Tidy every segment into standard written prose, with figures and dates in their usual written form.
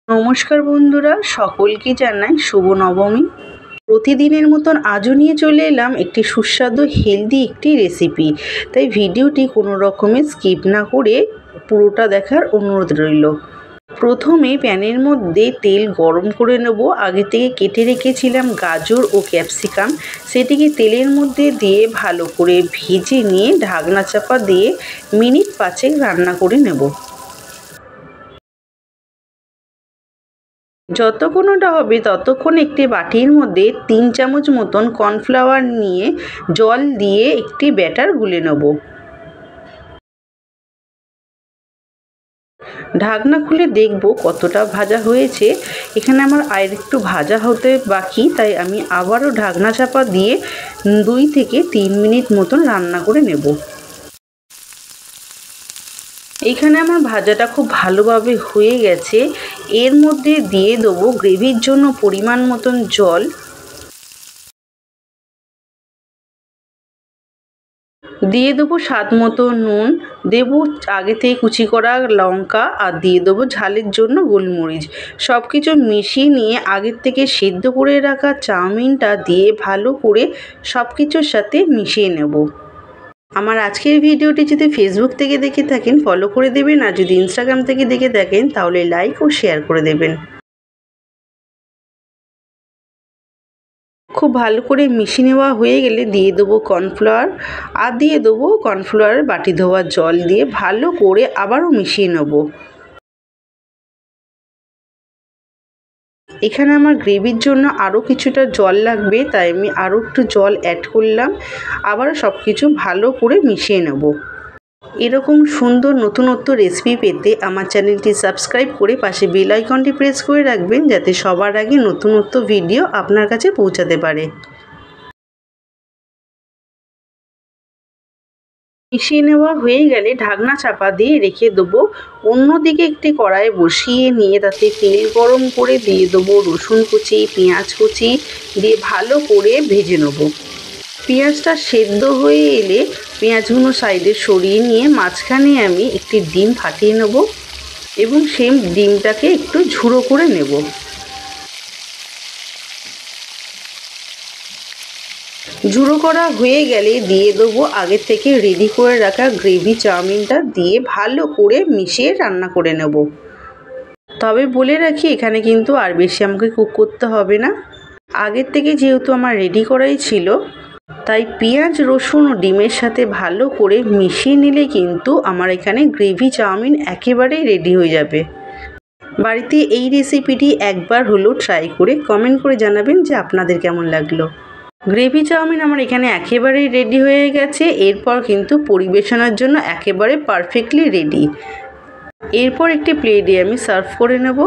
নমস্কার বন্ধুরা, সকলকে জানাই শুভ নবমী। প্রতিদিনের মতন আজও নিয়ে চলে এলাম একটি সুস্বাদু হেলদি একটি রেসিপি। তাই ভিডিওটি কোনো রকমে স্কিপ না করে পুরোটা দেখার অনুরোধ রইল। প্রথমে প্যানের মধ্যে তেল গরম করে নেব। আগে থেকে কেটে রেখেছিলাম গাজর ও ক্যাপসিকাম, সেটিকে তেলের মধ্যে দিয়ে ভালো করে ভেজে নিয়ে ঢাকনা চাপা দিয়ে মিনিট 5 রান্না করে নেব। যতক্ষণ ওটা হবে ততক্ষণ একটি বাটির মধ্যে 3 চামচ মতন কর্নফ্লাওয়ার নিয়ে জল দিয়ে একটি ব্যাটার গুলে নেব। ঢাকনা খুলে দেখব কতটা ভাজা হয়েছে। এখানে আমার আর একটু ভাজা হতে বাকি, তাই আমি আবারও ঢাকনা চাপা দিয়ে 2 থেকে 3 মিনিট মতন রান্না করে নেব। এখানে আমার ভাজাটা খুব ভালোভাবে হয়ে গেছে। এর মধ্যে দিয়ে দেবো গ্রেভির জন্য পরিমাণ মতন জল, দিয়ে দেবো স্বাদ মতো নুন, দেবো আগে থেকে কুচি করা লঙ্কা, আর দিয়ে দেবো ঝালের জন্য গোলমরিচ। সব কিছু মিশিয়ে নিয়ে আগের থেকে সেদ্ধ করে রাখা চাউমিনটা দিয়ে ভালো করে সব কিছুর সাথে মিশিয়ে নেব। আমার আজকের ভিডিওটি যদি ফেসবুক থেকে দেখে থাকেন ফলো করে দেবেন, আর যদি ইনস্টাগ্রাম থেকে দেখে থাকেন তাহলে লাইক ও শেয়ার করে দেবেন। খুব ভালো করে মিশিয়ে নেওয়া হয়ে গেলে দিয়ে দেবো কর্নফ্লাওয়ার, আর দিয়ে দেবো কর্নফ্লাওয়ারের বাটি ধোয়া জল দিয়ে ভালো করে আবারও মিশিয়ে নেব। এখানে আমার গ্রেভির জন্য আরও কিছুটা জল লাগবে, তাই আমি আরও একটু জল অ্যাড করলাম। আবারও সব কিছু ভালো করে মিশিয়ে নেব। এরকম সুন্দর নতুনত্ব রেসিপি পেতে আমার চ্যানেলটি সাবস্ক্রাইব করে পাশে বেল আইকনটি প্রেস করে রাখবেন, যাতে সবার আগে নতুনত্ব ভিডিও আপনার কাছে পৌঁছাতে পারে। মিশিয়ে নেওয়া হয়ে গেলে ঢাকনা চাপা দিয়ে রেখে দেবো। অন্যদিকে একটি কড়াই বসিয়ে নিয়ে তাতে তেল গরম করে দিয়ে দেবো রসুন কুচি, পেঁয়াজ কুচি দিয়ে ভালো করে ভেজে নেব। পেঁয়াজটা সেদ্ধ হয়ে এলে পেঁয়াজগুলো সাইডে সরিয়ে নিয়ে মাঝখানে আমি একটি ডিম ফাটিয়ে নেব এবং সেই ডিমটাকে একটু ঝুড়ো করে নেব। ঝুড়ো করা হয়ে গেলে দিয়ে দেবো আগে থেকে রেডি করে রাখা গ্রেভি চাউমিনটা দিয়ে ভালো করে মিশিয়ে রান্না করে নেব। তবে বলে রাখি, এখানে কিন্তু আর বেশি আমাকে কুক করতে হবে না। আগের থেকে যেহেতু আমার রেডি করাই ছিল, তাই পেঁয়াজ রসুন ও ডিমের সাথে ভালো করে মিশিয়ে নিলে কিন্তু আমার এখানে গ্রেভি চাউমিন একেবারেই রেডি হয়ে যাবে। বাড়িতে এই রেসিপিটি একবার হলেও ট্রাই করে কমেন্ট করে জানাবেন যে আপনাদের কেমন লাগলো। গ্রেভি চাউমিন আমার এখানে একেবারেই রেডি হয়ে গেছে। এরপর কিন্তু পরিবেশনের জন্য একেবারে পারফেক্টলি রেডি। এরপর একটি প্লেটে আমি সার্ভ করে নেব।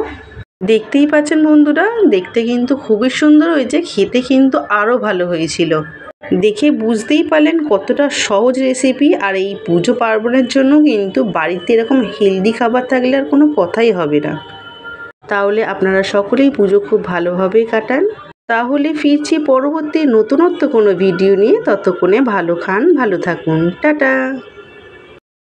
দেখতেই পাচ্ছেন বন্ধুরা, দেখতে কিন্তু খুবই সুন্দর হয়েছে, খেতে কিন্তু আরও ভালো হয়েছিল। দেখে বুঝতেই পারলেন কতটা সহজ রেসিপি। আর এই পুজো পার্বণের জন্য কিন্তু বাড়িতে এরকম হেলদি খাবার থাকলে আর কোনো কথাই হবে না। তাহলে আপনারা সকলেই পুজো খুব ভালোভাবেই কাটান। তাহলে ফিরছি পরবর্তী নতুনত্ব কোনো ভিডিও নিয়ে। ততক্ষণে ভালো খান, ভালো থাকুন, টাটা।